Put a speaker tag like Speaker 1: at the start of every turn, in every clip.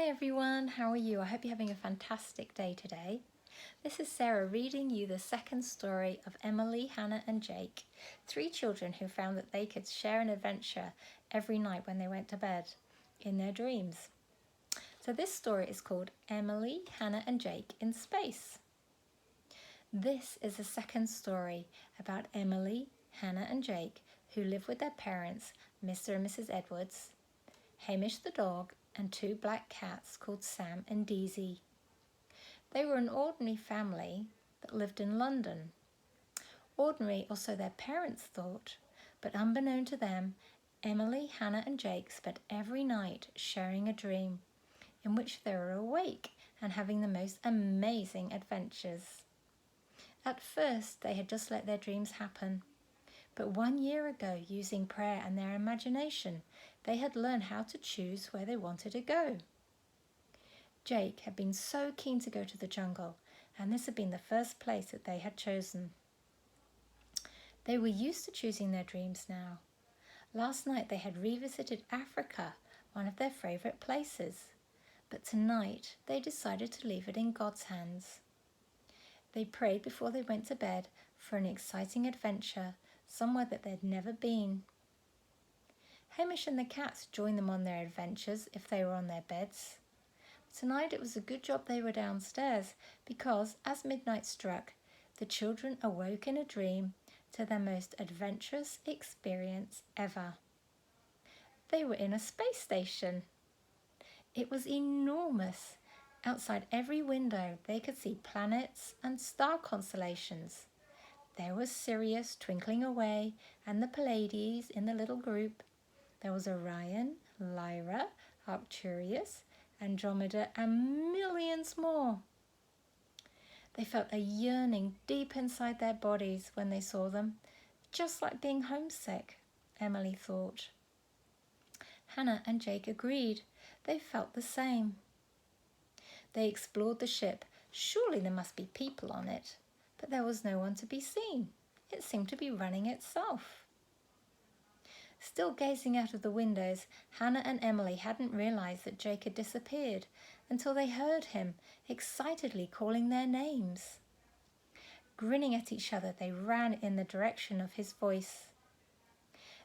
Speaker 1: Hi everyone, how are you? I hope you're having a fantastic day today. This is Sarah reading you the second story of Emily, Hannah and Jake, three children who found that they could share an adventure every night when they went to bed in their dreams. So this story is called Emily, Hannah and Jake in Space. This is the second story about Emily, Hannah and Jake who live with their parents, Mr. and Mrs. Edwards, Hamish the dog, and two black cats called Sam and Daisy. They were an ordinary family that lived in London. Ordinary, or so their parents thought, but unbeknown to them, Emily, Hannah and Jake spent every night sharing a dream in which they were awake and having the most amazing adventures. At first, they had just let their dreams happen. But 1 year ago, using prayer and their imagination, they had learned how to choose where they wanted to go. Jake had been so keen to go to the jungle, and this had been the first place that they had chosen. They were used to choosing their dreams now. Last night they had revisited Africa, one of their favourite places, but tonight they decided to leave it in God's hands. They prayed before they went to bed for an exciting adventure, somewhere that they'd never been. Hamish and the cats joined them on their adventures if they were on their beds. Tonight it was a good job they were downstairs because, as midnight struck, the children awoke in a dream to their most adventurous experience ever. They were in a space station. It was enormous. Outside every window they could see planets and star constellations. There was Sirius twinkling away and the Pleiades in the little group. There was Orion, Lyra, Arcturus, Andromeda and millions more. They felt a yearning deep inside their bodies when they saw them, just like being homesick, Emily thought. Hannah and Jake agreed. They felt the same. They explored the ship. Surely there must be people on it, but there was no one to be seen. It seemed to be running itself. Still gazing out of the windows, Hannah and Emily hadn't realised that Jake had disappeared until they heard him excitedly calling their names. Grinning at each other, they ran in the direction of his voice.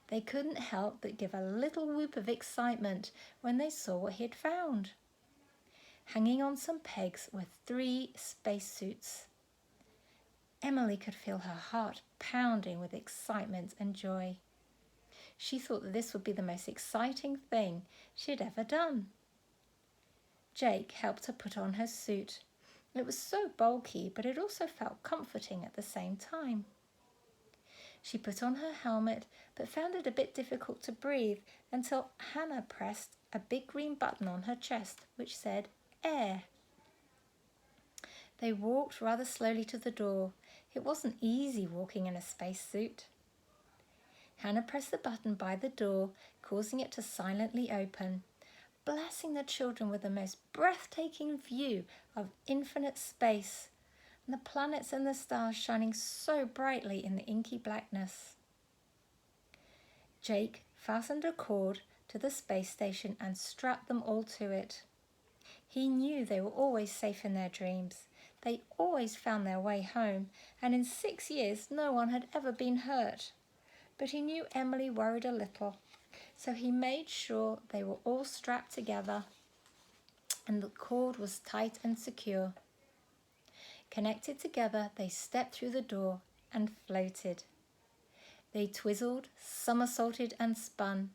Speaker 1: They couldn't help but give a little whoop of excitement when they saw what he had found. Hanging on some pegs were 3 spacesuits. Emily could feel her heart pounding with excitement and joy. She thought that this would be the most exciting thing she had ever done. Jake helped her put on her suit. It was so bulky, but it also felt comforting at the same time. She put on her helmet, but found it a bit difficult to breathe until Hannah pressed a big green button on her chest, which said, "Air." They walked rather slowly to the door. It wasn't easy walking in a spacesuit. Hannah pressed the button by the door, causing it to silently open, blessing the children with the most breathtaking view of infinite space, and the planets and the stars shining so brightly in the inky blackness. Jake fastened a cord to the space station and strapped them all to it. He knew they were always safe in their dreams. They always found their way home, and in 6 years no one had ever been hurt. But he knew Emily worried a little, so he made sure they were all strapped together and the cord was tight and secure. Connected together, they stepped through the door and floated. They twizzled, somersaulted and spun.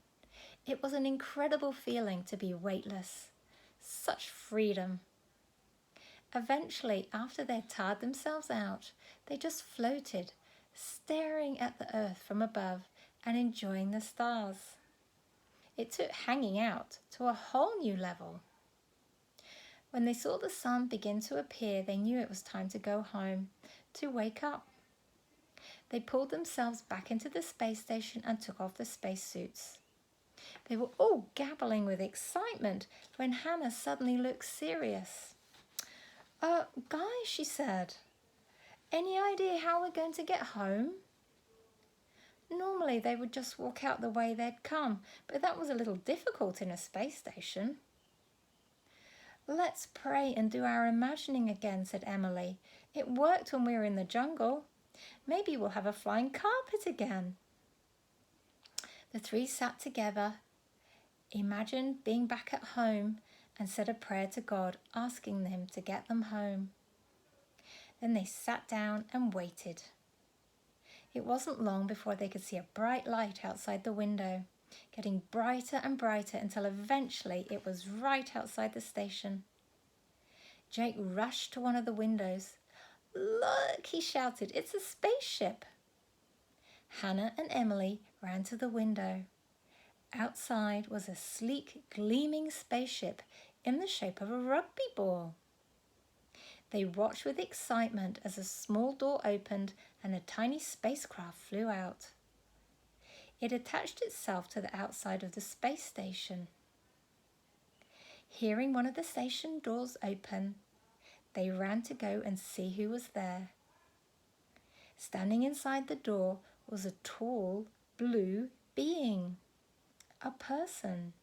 Speaker 1: It was an incredible feeling to be weightless. Such freedom. Eventually, after they'd tired themselves out, they just floated, staring at the earth from above and enjoying the stars. It took hanging out to a whole new level. When they saw the sun begin to appear, they knew it was time to go home, to wake up. They pulled themselves back into the space station and took off the spacesuits. They were all gabbling with excitement when Hannah suddenly looked serious. Guys, she said, any idea how we're going to get home? Normally they would just walk out the way they'd come, but that was a little difficult in a space station. Let's pray and do our imagining again, said Emily. It worked when we were in the jungle. Maybe we'll have a flying carpet again. The three sat together, imagined being back at home, and said a prayer to God, asking him to get them home. Then they sat down and waited. It wasn't long before they could see a bright light outside the window, getting brighter and brighter until eventually it was right outside the station. Jake rushed to one of the windows. Look, he shouted, it's a spaceship. Hannah and Emily ran to the window. Outside was a sleek, gleaming spaceship in the shape of a rugby ball. They watched with excitement as a small door opened and a tiny spacecraft flew out. It attached itself to the outside of the space station. Hearing one of the station doors open, they ran to go and see who was there. Standing inside the door was a tall, blue being, a person.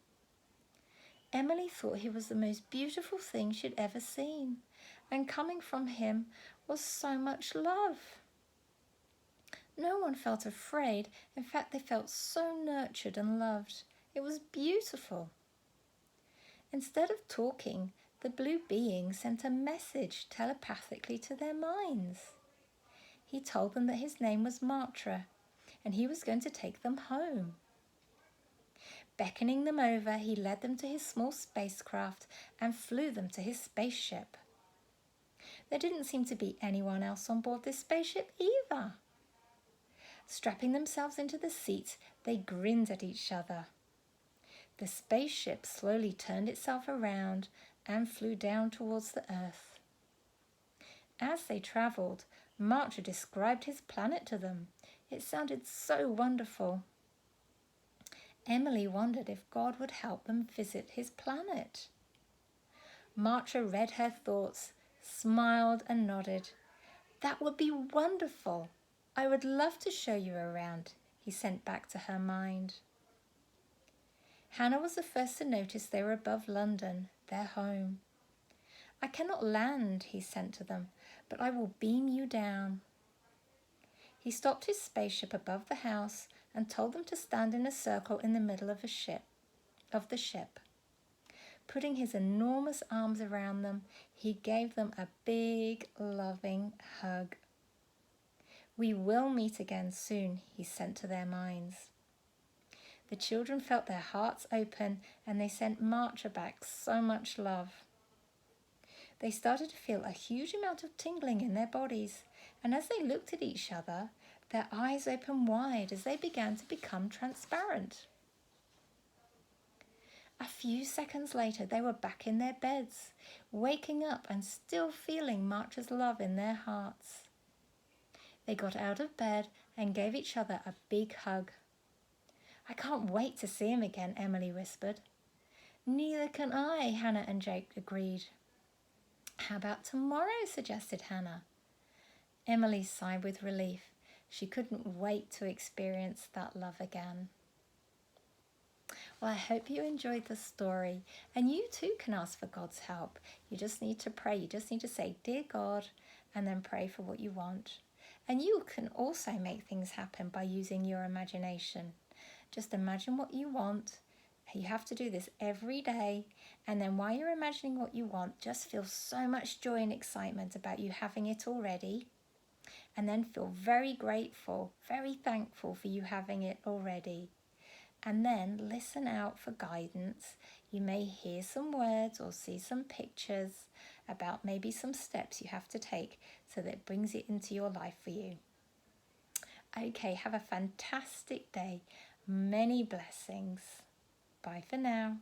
Speaker 1: Emily thought he was the most beautiful thing she'd ever seen, and coming from him was so much love. No one felt afraid. In fact, they felt so nurtured and loved. It was beautiful. Instead of talking, the blue being sent a message telepathically to their minds. He told them that his name was Martra, and he was going to take them home. Beckoning them over, he led them to his small spacecraft and flew them to his spaceship. There didn't seem to be anyone else on board this spaceship either. Strapping themselves into the seats, they grinned at each other. The spaceship slowly turned itself around and flew down towards the earth. As they travelled, Martra described his planet to them. It sounded so wonderful. Emily wondered if God would help them visit his planet. Martra read her thoughts, smiled and nodded. That would be wonderful. I would love to show you around, he sent back to her mind. Hannah was the first to notice they were above London, their home. I cannot land, he sent to them, but I will beam you down. He stopped his spaceship above the house and told them to stand in a circle in the middle of the ship. Putting his enormous arms around them, he gave them a big, loving hug. We will meet again soon, he sent to their minds. The children felt their hearts open and they sent Martra back so much love. They started to feel a huge amount of tingling in their bodies, and as they looked at each other, their eyes opened wide as they began to become transparent. A few seconds later, they were back in their beds, waking up and still feeling Martra's love in their hearts. They got out of bed and gave each other a big hug. I can't wait to see him again, Emily whispered. Neither can I, Hannah and Jake agreed. How about tomorrow, suggested Hannah. Emily sighed with relief. She couldn't wait to experience that love again. Well, I hope you enjoyed the story, and you too can ask for God's help. You just need to pray. You just need to say, Dear God, and then pray for what you want. And you can also make things happen by using your imagination. Just imagine what you want. You have to do this every day. And then while you're imagining what you want, just feel so much joy and excitement about you having it already. And then feel very grateful, very thankful for you having it already. And then listen out for guidance. You may hear some words or see some pictures about maybe some steps you have to take so that it brings it into your life for you. Okay, have a fantastic day. Many blessings. Bye for now.